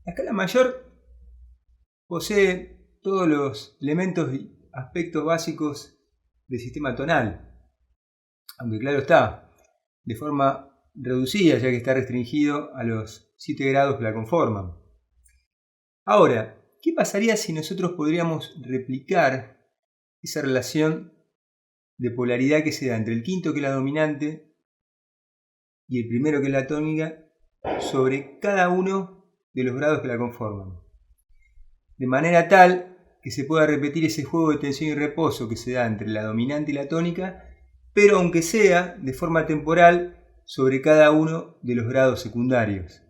La escala mayor posee todos los elementos y aspectos básicos del sistema tonal, aunque claro está, de forma reducida, ya que está restringido a los 7 grados que la conforman. Ahora, ¿qué pasaría si nosotros podríamos replicar esa relación de polaridad que se da entre el quinto, que es la dominante, y el primero, que es la tónica, sobre cada uno de los grados que la conforman? De manera tal que se pueda repetir ese juego de tensión y reposo que se da entre la dominante y la tónica, pero aunque sea de forma temporal sobre cada uno de los grados secundarios.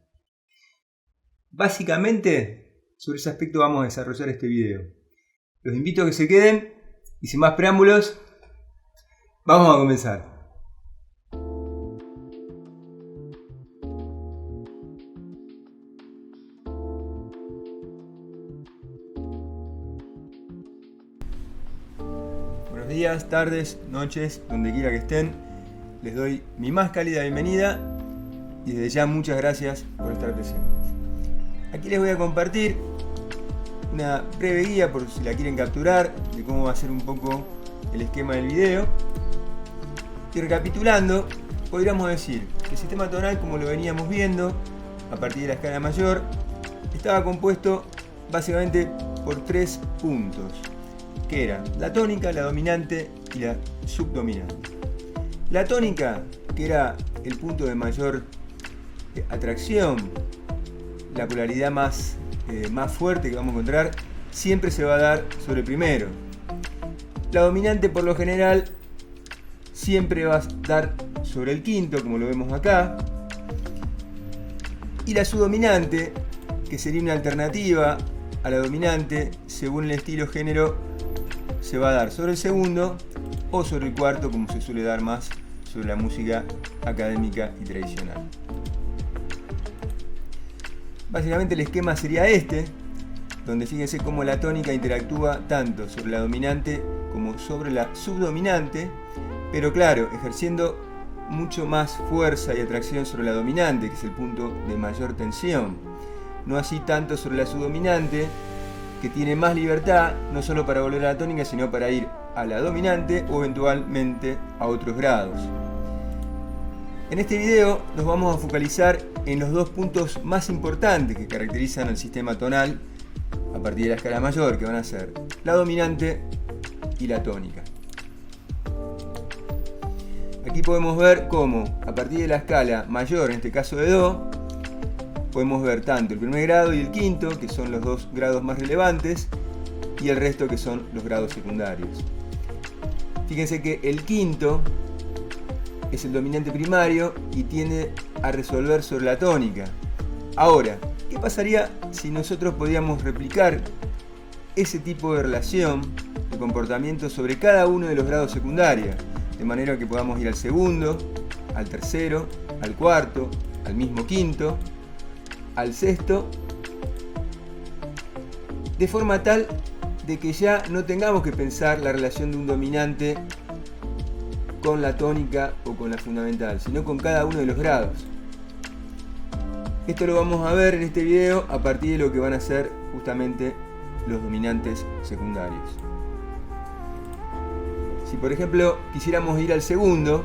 Básicamente, sobre ese aspecto vamos a desarrollar este video. Los invito a que se queden y sin más preámbulos, vamos a comenzar. Buenos días, tardes, noches, donde quiera que estén. Les doy mi más cálida bienvenida y desde ya muchas gracias por estar presentes. Aquí les voy a compartir una breve guía, por si la quieren capturar, de cómo va a ser un poco el esquema del video. Y recapitulando, podríamos decir que el sistema tonal, como lo veníamos viendo a partir de la escala mayor, estaba compuesto básicamente por 3 puntos, que eran la tónica, la dominante y la subdominante. La tónica, que era el punto de mayor atracción, la polaridad más fuerte que vamos a encontrar, siempre se va a dar sobre el primero. La dominante, por lo general, siempre va a dar sobre el quinto, como lo vemos acá. Y la subdominante, que sería una alternativa a la dominante, según el estilo género, se va a dar sobre el segundo o sobre el cuarto, como se suele dar más sobre la música académica y tradicional. Básicamente el esquema sería este, donde fíjense cómo la tónica interactúa tanto sobre la dominante como sobre la subdominante, pero claro, ejerciendo mucho más fuerza y atracción sobre la dominante, que es el punto de mayor tensión. No así tanto sobre la subdominante, que tiene más libertad, no solo para volver a la tónica, sino para ir a la dominante o eventualmente a otros grados. En este video nos vamos a focalizar en los 2 puntos más importantes que caracterizan al sistema tonal a partir de la escala mayor, que van a ser la dominante y la tónica. Aquí podemos ver cómo a partir de la escala mayor, en este caso de Do, podemos ver tanto el primer grado y el quinto, que son los 2 grados más relevantes, y el resto, que son los grados secundarios. Fíjense que el quinto es el dominante primario y tiende a resolver sobre la tónica. Ahora, ¿qué pasaría si nosotros podíamos replicar ese tipo de relación de comportamiento sobre cada uno de los grados secundarios? De manera que podamos ir al segundo, al tercero, al cuarto, al mismo quinto, al sexto, de forma tal de que ya no tengamos que pensar la relación de un dominante con la tónica o con la fundamental, sino con cada uno de los grados. Esto lo vamos a ver en este video a partir de lo que van a ser justamente los dominantes secundarios. Si por ejemplo quisiéramos ir al segundo,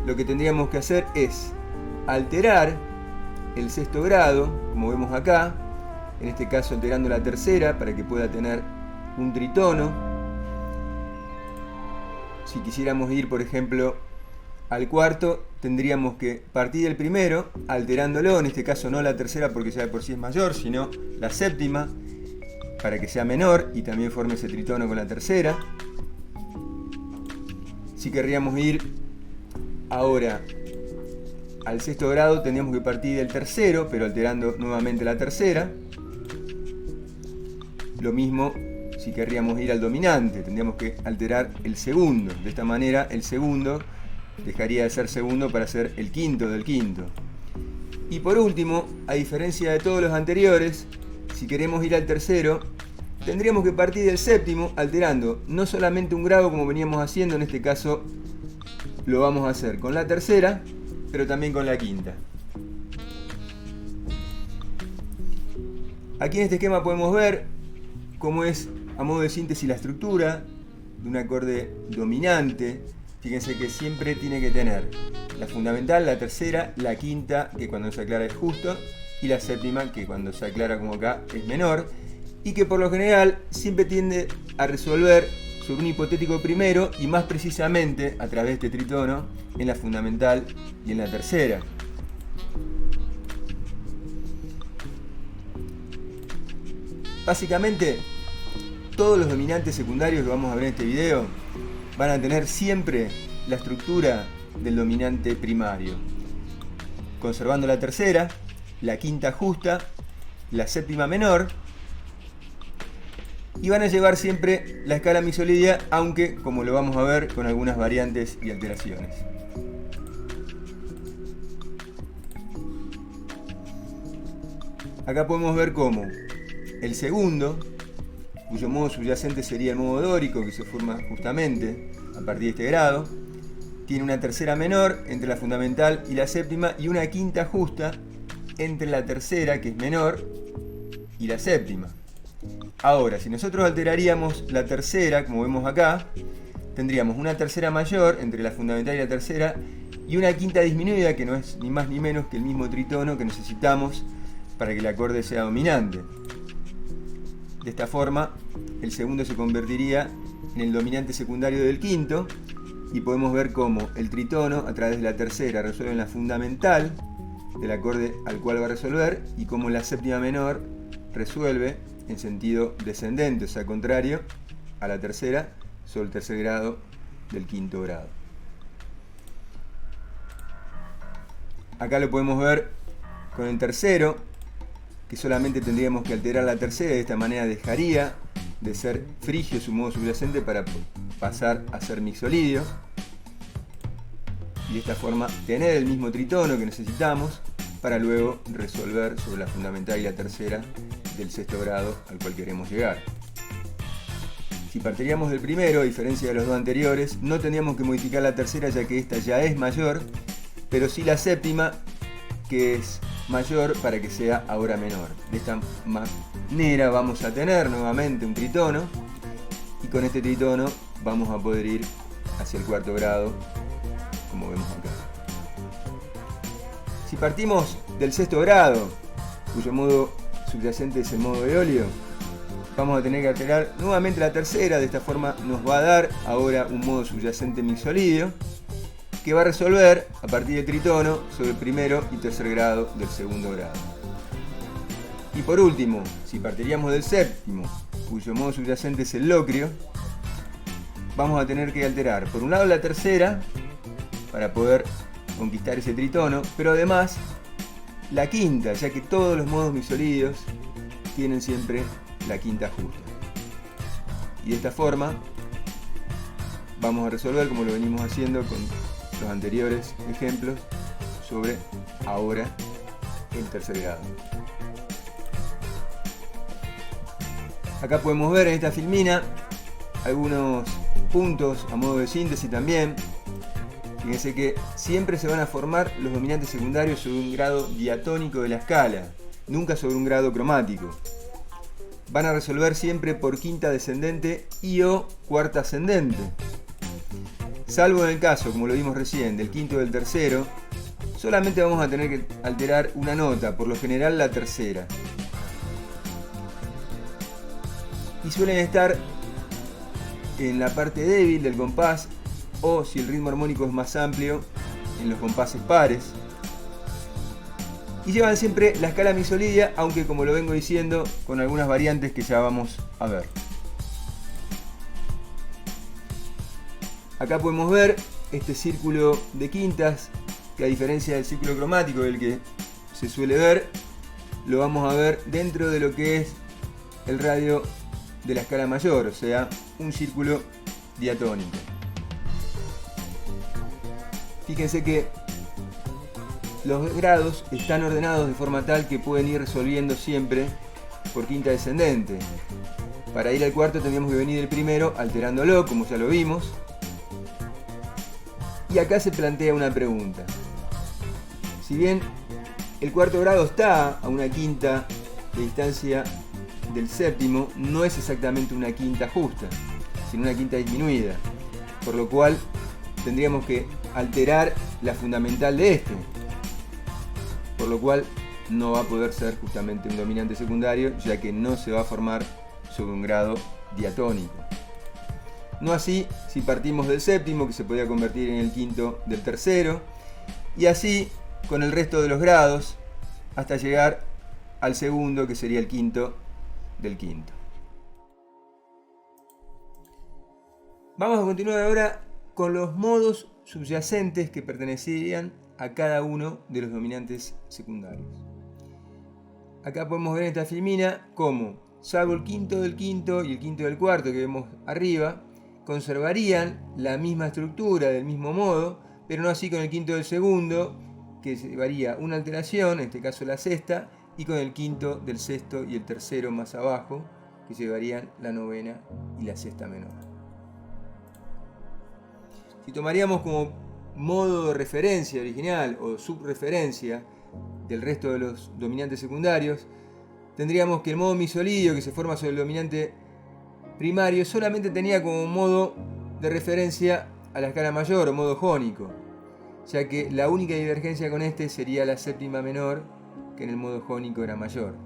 lo que tendríamos que hacer es alterar el sexto grado, como vemos acá, en este caso alterando la tercera para que pueda tener un tritono. Si quisiéramos ir, por ejemplo, al cuarto, tendríamos que partir del primero, alterándolo, en este caso no la tercera porque ya de por sí es mayor, sino la séptima, para que sea menor y también forme ese tritono con la tercera. Si querríamos ir ahora al sexto grado, tendríamos que partir del tercero, pero alterando nuevamente la tercera. Lo mismo si querríamos ir al dominante, tendríamos que alterar el segundo. De esta manera el segundo dejaría de ser segundo para ser el quinto del quinto. Y por último, a diferencia de todos los anteriores, si queremos ir al tercero, tendríamos que partir del séptimo, alterando no solamente un grado como veníamos haciendo, en este caso lo vamos a hacer con la tercera, pero también con la quinta. Aquí en este esquema podemos ver cómo es a modo de síntesis la estructura de un acorde dominante. Fíjense que siempre tiene que tener la fundamental, la tercera, la quinta, que cuando se aclara es justo, y la séptima, que cuando se aclara como acá es menor, y que por lo general siempre tiende a resolver sobre un hipotético primero, y más precisamente a través de este tritono en la fundamental y en la tercera. Básicamente, todos los dominantes secundarios que vamos a ver en este video van a tener siempre la estructura del dominante primario, conservando la tercera, la quinta justa, la séptima menor, y van a llevar siempre la escala misolidia, aunque, como lo vamos a ver, con algunas variantes y alteraciones. Acá podemos ver cómo el segundo, cuyo modo subyacente sería el modo dórico, que se forma justamente a partir de este grado, tiene una tercera menor entre la fundamental y la séptima, y una quinta justa entre la tercera, que es menor, y la séptima. Ahora, si nosotros alteraríamos la tercera, como vemos acá, tendríamos una tercera mayor entre la fundamental y la tercera, y una quinta disminuida, que no es ni más ni menos que el mismo tritono que necesitamos para que el acorde sea dominante. De esta forma, el segundo se convertiría en el dominante secundario del quinto, y podemos ver cómo el tritono a través de la tercera resuelve en la fundamental del acorde al cual va a resolver, y cómo la séptima menor resuelve en sentido descendente, o sea, contrario a la tercera, sobre el tercer grado del quinto grado. Acá lo podemos ver con el tercero, que solamente tendríamos que alterar la tercera, y de esta manera dejaría de ser frigio su modo subyacente para pasar a ser mixolidio, y de esta forma tener el mismo tritono que necesitamos para luego resolver sobre la fundamental y la tercera del sexto grado al cual queremos llegar. Si partiríamos del primero, a diferencia de los dos anteriores, no tendríamos que modificar la tercera, ya que esta ya es mayor, pero sí la séptima, que es mayor, para que sea ahora menor. De esta manera vamos a tener nuevamente un tritono, y con este tritono vamos a poder ir hacia el cuarto grado, como vemos acá. Si partimos del sexto grado, cuyo modo subyacente es el modo eolio, vamos a tener que alterar nuevamente la tercera. De esta forma nos va a dar ahora un modo subyacente mixolidio, que va a resolver a partir del tritono sobre el primero y tercer grado del segundo grado. Y por último, si partiríamos del séptimo, cuyo modo subyacente es el locrio, vamos a tener que alterar por un lado la tercera para poder conquistar ese tritono, pero además la quinta, ya que todos los modos mixolidios tienen siempre la quinta justa. Y de esta forma vamos a resolver, como lo venimos haciendo con los anteriores ejemplos, sobre ahora el tercer grado. Acá podemos ver en esta filmina algunos puntos a modo de síntesis también. Fíjense que siempre se van a formar los dominantes secundarios sobre un grado diatónico de la escala, nunca sobre un grado cromático. Van a resolver siempre por quinta descendente y o cuarta ascendente. Salvo en el caso, como lo vimos recién, del quinto y del tercero, solamente vamos a tener que alterar una nota, por lo general la tercera. Y suelen estar en la parte débil del compás, o si el ritmo armónico es más amplio, en los compases pares. Y llevan siempre la escala mixolidia, aunque, como lo vengo diciendo, con algunas variantes que ya vamos a ver. Acá podemos ver este círculo de quintas, que a diferencia del círculo cromático del que se suele ver, lo vamos a ver dentro de lo que es el radio de la escala mayor, o sea, un círculo diatónico. Fíjense que los grados están ordenados de forma tal que pueden ir resolviendo siempre por quinta descendente. Para ir al cuarto tendríamos que venir del primero alterándolo, como ya lo vimos. Y acá se plantea una pregunta. Si bien el cuarto grado está a una quinta la distancia del séptimo no es exactamente una quinta justa, sino una quinta disminuida, por lo cual tendríamos que alterar la fundamental de este, por lo cual no va a poder ser justamente un dominante secundario, ya que no se va a formar sobre un grado diatónico. No así si partimos del séptimo, que se podría convertir en el quinto del tercero, y así con el resto de los grados hasta llegar al segundo, que sería el quinto del quinto. Vamos a continuar ahora con los modos subyacentes que pertenecerían a cada uno de los dominantes secundarios. Acá podemos ver en esta filmina cómo, salvo el quinto del quinto y el quinto del cuarto que vemos arriba, conservarían la misma estructura del mismo modo, pero no así con el quinto del segundo, que llevaría una alteración, en este caso la sexta, y con el quinto del sexto y el tercero más abajo, que llevarían la novena y la sexta menor. Si tomaríamos como modo de referencia original o subreferencia del resto de los dominantes secundarios, tendríamos que el modo misolidio, que se forma sobre el dominante primario, solamente tenía como modo de referencia a la escala mayor o modo jónico, ya que la única divergencia con este sería la séptima menor, que en el modo jónico era mayor.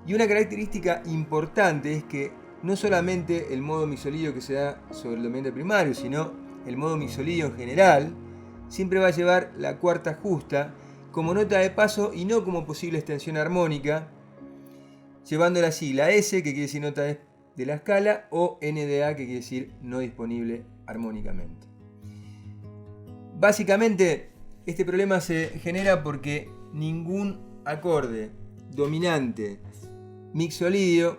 Y una característica importante es que no solamente el modo misolidio que se da sobre el dominante primario, sino el modo misolidio en general, siempre va a llevar la cuarta justa como nota de paso y no como posible extensión armónica, llevando la sigla S, que quiere decir nota de la escala, o NDA, que quiere decir no disponible armónicamente. Básicamente, este problema se genera porque ningún acorde dominante mixolidio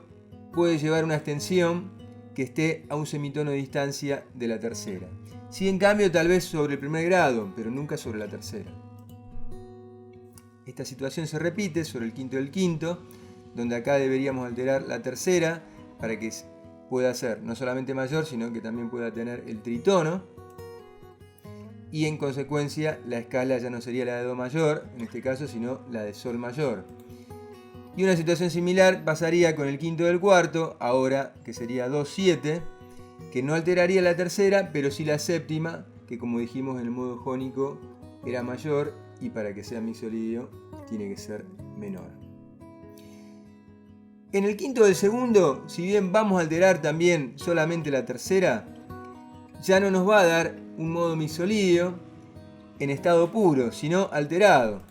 puede llevar una extensión que esté a un semitono de distancia de la tercera. Sí, en cambio, tal vez sobre el primer grado, pero nunca sobre la tercera. Esta situación se repite sobre el quinto del quinto, donde acá deberíamos alterar la tercera para que pueda ser no solamente mayor, sino que también pueda tener el tritono. Y en consecuencia la escala ya no sería la de do mayor, en este caso, sino la de sol mayor. Y una situación similar pasaría con el quinto del cuarto, ahora que sería do 7, que no alteraría la tercera, pero sí la séptima, que como dijimos en el modo jónico era mayor, y para que sea mixolidio tiene que ser menor. En el quinto del segundo, si bien vamos a alterar también solamente la tercera, ya no nos va a dar un modo mixolidio en estado puro, sino alterado,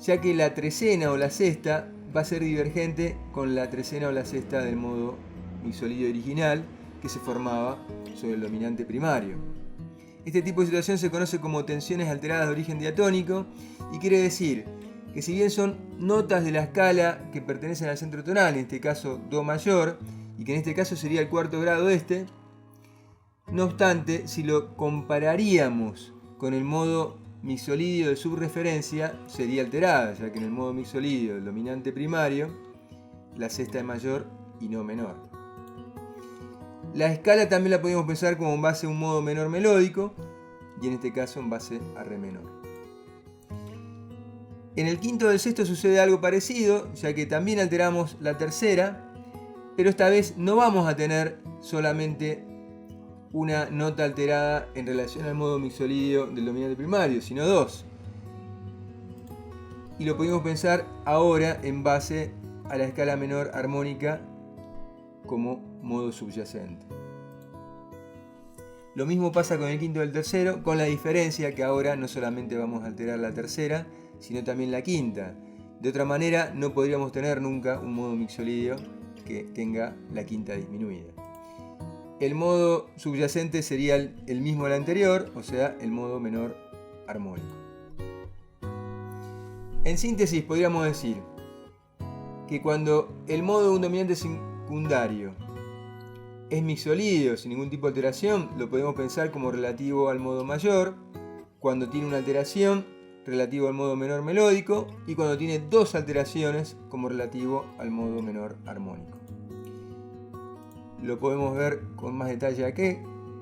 ya que la trecena o la sexta va a ser divergente con la trecena o la sexta del modo mixolidio original que se formaba sobre el dominante primario. Este tipo de situación se conoce como tensiones alteradas de origen diatónico y quiere decir que si bien son notas de la escala que pertenecen al centro tonal, en este caso do mayor, y que en este caso sería el cuarto grado de este, no obstante, si lo compararíamos con el modo mixolidio de subreferencia, sería alterada, ya que en el modo mixolidio del dominante primario, la sexta es mayor y no menor. La escala también la podemos pensar como en base a un modo menor melódico, y en este caso en base a re menor. En el quinto del sexto sucede algo parecido, ya que también alteramos la tercera, pero esta vez no vamos a tener solamente una nota alterada en relación al modo mixolidio del dominante primario, sino dos. Y lo podemos pensar ahora en base a la escala menor armónica como modo subyacente. Lo mismo pasa con el quinto del tercero, con la diferencia que ahora no solamente vamos a alterar la tercera, sino también la quinta. De otra manera, no podríamos tener nunca un modo mixolidio que tenga la quinta disminuida. El modo subyacente sería el mismo del anterior, o sea, el modo menor armónico. En síntesis, podríamos decir que cuando el modo de un dominante secundario es mixolidio sin ningún tipo de alteración, lo podemos pensar como relativo al modo mayor, cuando tiene una alteración, relativo al modo menor melódico, y cuando tiene dos alteraciones, como relativo al modo menor armónico. Lo podemos ver con más detalle aquí,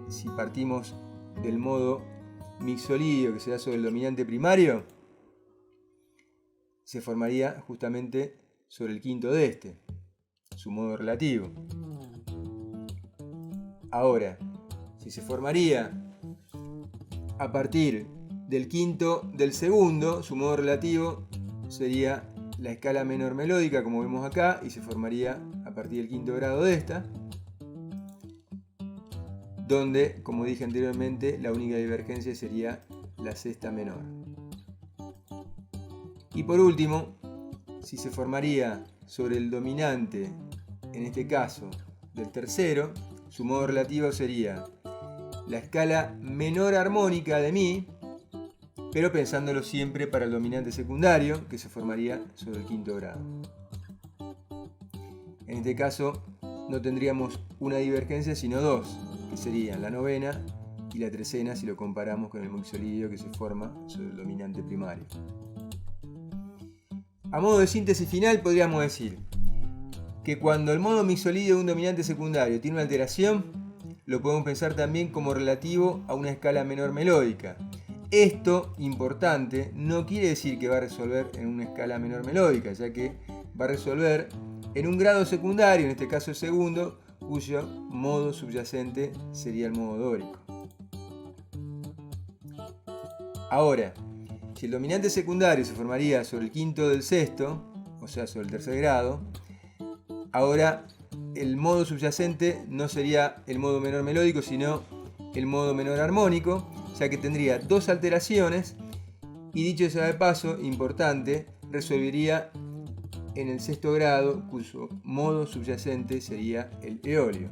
si partimos del modo mixolidio que se da sobre el dominante primario, se formaría justamente sobre el quinto de este, su modo relativo. Ahora, si se formaría a partir del quinto del segundo, su modo relativo sería la escala menor melódica, como vemos acá, y se formaría a partir del quinto grado de esta, donde, como dije anteriormente, la única divergencia sería la sexta menor. Y por último, si se formaría sobre el dominante, en este caso del tercero, su modo relativo sería la escala menor armónica de Mi, pero pensándolo siempre para el dominante secundario, que se formaría sobre el quinto grado. En este caso no tendríamos una divergencia sino dos, que serían la novena y la trecena si lo comparamos con el mixolidio que se forma sobre el dominante primario. A modo de síntesis final podríamos decir que cuando el modo mixolidio de un dominante secundario tiene una alteración, lo podemos pensar también como relativo a una escala menor melódica. Esto, importante, no quiere decir que va a resolver en una escala menor melódica, ya que va a resolver en un grado secundario, en este caso el segundo, cuyo modo subyacente sería el modo dórico. Ahora, si el dominante secundario se formaría sobre el quinto del sexto, o sea, sobre el tercer grado, ahora el modo subyacente no sería el modo menor melódico, sino el modo menor armónico, ya que tendría dos alteraciones y, dicho sea de paso, importante, resolvería en el sexto grado, cuyo modo subyacente sería el eolio.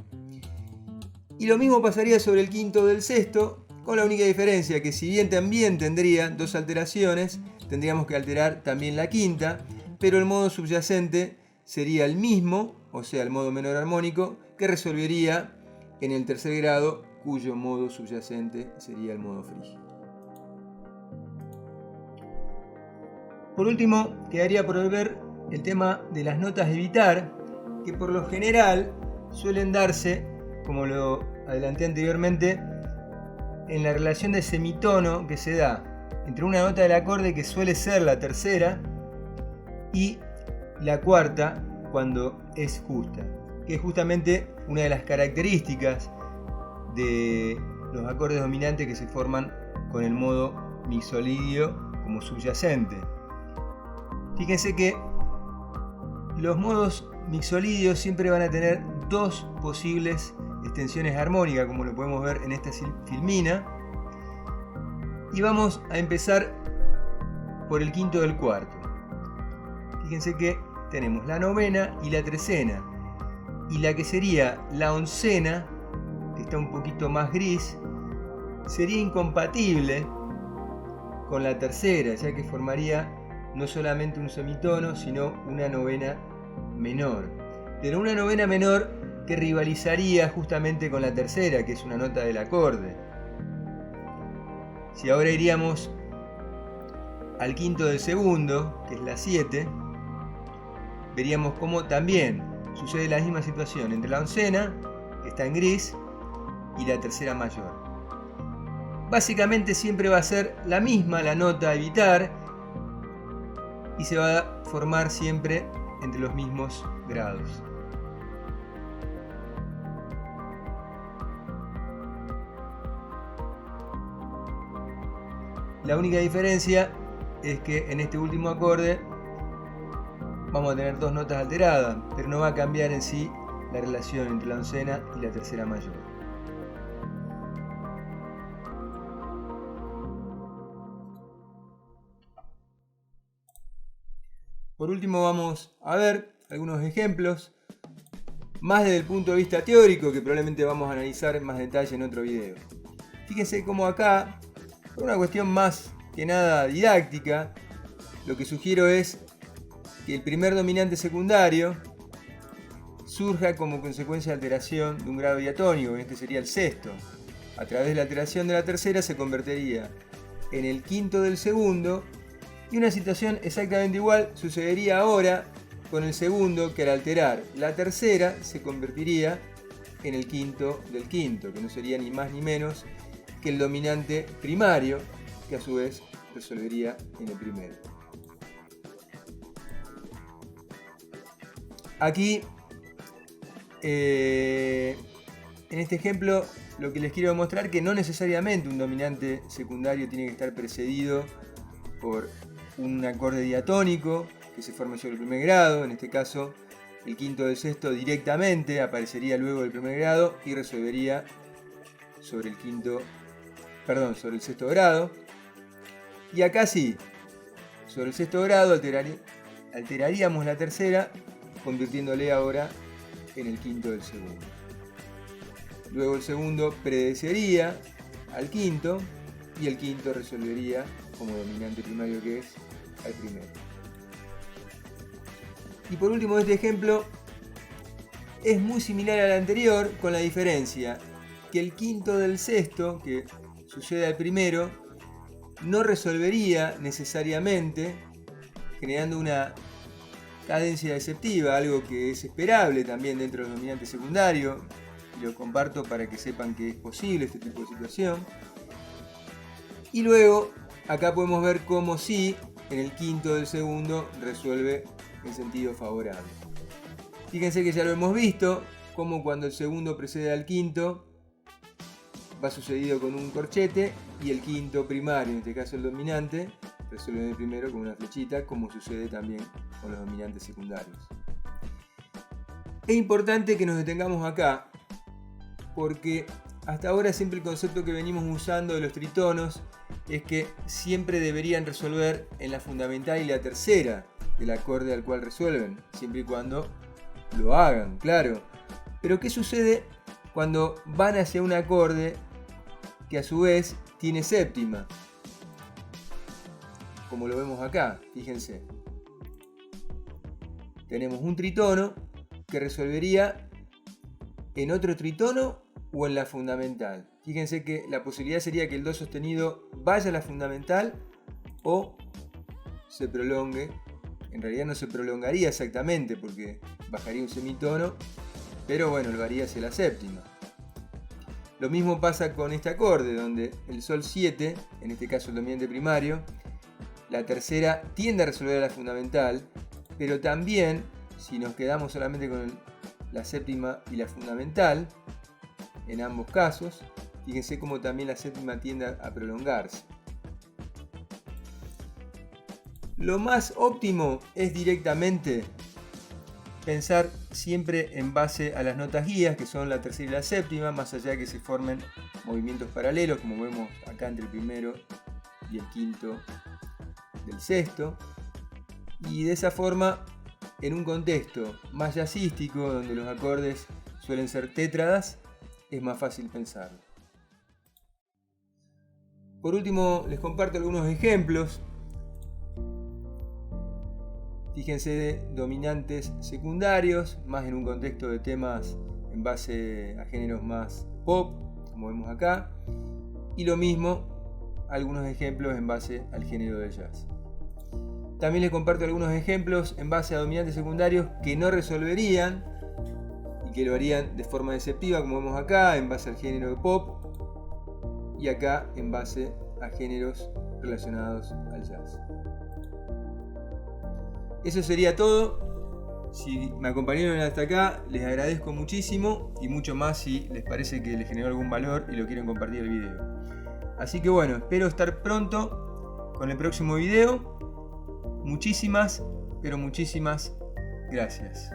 Y lo mismo pasaría sobre el quinto del sexto, con la única diferencia que si bien también tendría dos alteraciones, tendríamos que alterar también la quinta, pero el modo subyacente sería el mismo, o sea, el modo menor armónico, que resolvería en el tercer grado, cuyo modo subyacente sería el modo frígido. Por último, quedaría por ver el tema de las notas de evitar, que por lo general suelen darse, como lo adelanté anteriormente, en la relación de semitono que se da entre una nota del acorde que suele ser la tercera y la cuarta cuando es justa, que es justamente una de las características de los acordes dominantes que se forman con el modo mixolidio como subyacente. Fíjense que los modos mixolidios siempre van a tener dos posibles extensiones armónicas, como lo podemos ver en esta filmina, y vamos a empezar por el quinto del cuarto. Fíjense que tenemos la novena y la trecena, y la que sería la oncena, que está un poquito más gris, sería incompatible con la tercera, ya que formaría no solamente un semitono, sino una novena menor. Pero una novena menor que rivalizaría justamente con la tercera, que es una nota del acorde. Si ahora iríamos al quinto del segundo, que es la 7, veríamos cómo también sucede la misma situación entre la oncena, que está en gris, y la tercera mayor. Básicamente siempre va a ser la misma la nota a evitar y se va a formar siempre entre los mismos grados. La única diferencia es que en este último acorde vamos a tener dos notas alteradas, pero no va a cambiar en sí la relación entre la oncena y la tercera mayor. Por último vamos a ver algunos ejemplos, más desde el punto de vista teórico, que probablemente vamos a analizar en más detalle en otro video. Fíjense cómo acá, por una cuestión más que nada didáctica, lo que sugiero es que el primer dominante secundario surja como consecuencia de alteración de un grado diatónico, este sería el sexto. A través de la alteración de la tercera se convertiría en el quinto del segundo, y una situación exactamente igual sucedería ahora con el segundo, que al alterar la tercera se convertiría en el quinto del quinto, que no sería ni más ni menos que el dominante primario, que a su vez resolvería en el primero. Aquí, en este ejemplo, lo que les quiero demostrar es que no necesariamente un dominante secundario tiene que estar precedido por un acorde diatónico que se forme sobre el primer grado. En este caso, el quinto del sexto directamente aparecería luego del primer grado y resolvería sobre el sexto grado. Y acá sí, sobre el sexto grado alteraríamos la tercera, convirtiéndole ahora en el quinto del segundo. Luego el segundo predecería al quinto y el quinto resolvería como dominante primario que es al primero. Y por último, este ejemplo es muy similar al anterior, con la diferencia que el quinto del sexto, que sucede al primero, no resolvería necesariamente, generando una cadencia deceptiva, algo que es esperable también dentro de los dominantes secundarios. Y lo comparto para que sepan que es posible este tipo de situación. Y luego, acá podemos ver cómo sí, en el quinto del segundo resuelve en sentido favorable. Fíjense que ya lo hemos visto, como cuando el segundo precede al quinto, va sucedido con un corchete, y el quinto primario, en este caso el dominante, resuelve en el primero con una flechita, como sucede también con los dominantes secundarios. Es importante que nos detengamos acá, porque hasta ahora siempre el concepto que venimos usando de los tritonos es que siempre deberían resolver en la fundamental y la tercera del acorde al cual resuelven, siempre y cuando lo hagan, claro. Pero ¿qué sucede cuando van hacia un acorde que a su vez tiene séptima? Como lo vemos acá, fíjense. Tenemos un tritono que resolvería en otro tritono o en la fundamental. Fíjense que la posibilidad sería que el do sostenido vaya a la fundamental o se prolongue. En realidad no se prolongaría exactamente porque bajaría un semitono, pero bueno, lo haría hacia la séptima. Lo mismo pasa con este acorde, donde el sol 7, en este caso el dominante primario, la tercera tiende a resolver a la fundamental, pero también, si nos quedamos solamente con la séptima y la fundamental, en ambos casos, fíjense cómo también la séptima tiende a prolongarse. Lo más óptimo es directamente pensar siempre en base a las notas guías, que son la tercera y la séptima, más allá de que se formen movimientos paralelos, como vemos acá entre el primero y el quinto del sexto. Y de esa forma, en un contexto más jazzístico, donde los acordes suelen ser tétradas, es más fácil pensarlo. Por último, les comparto algunos ejemplos. Fíjense de dominantes secundarios, más en un contexto de temas en base a géneros más pop, como vemos acá. Y lo mismo, algunos ejemplos en base al género de jazz. También les comparto algunos ejemplos en base a dominantes secundarios que no resolverían y que lo harían de forma deceptiva, como vemos acá, en base al género de pop, y acá en base a géneros relacionados al jazz. Eso sería todo. Si me acompañaron hasta acá, les agradezco muchísimo, y mucho más si les parece que les generó algún valor y lo quieren compartir el video. Así que bueno, espero estar pronto con el próximo video. Muchísimas, pero muchísimas gracias.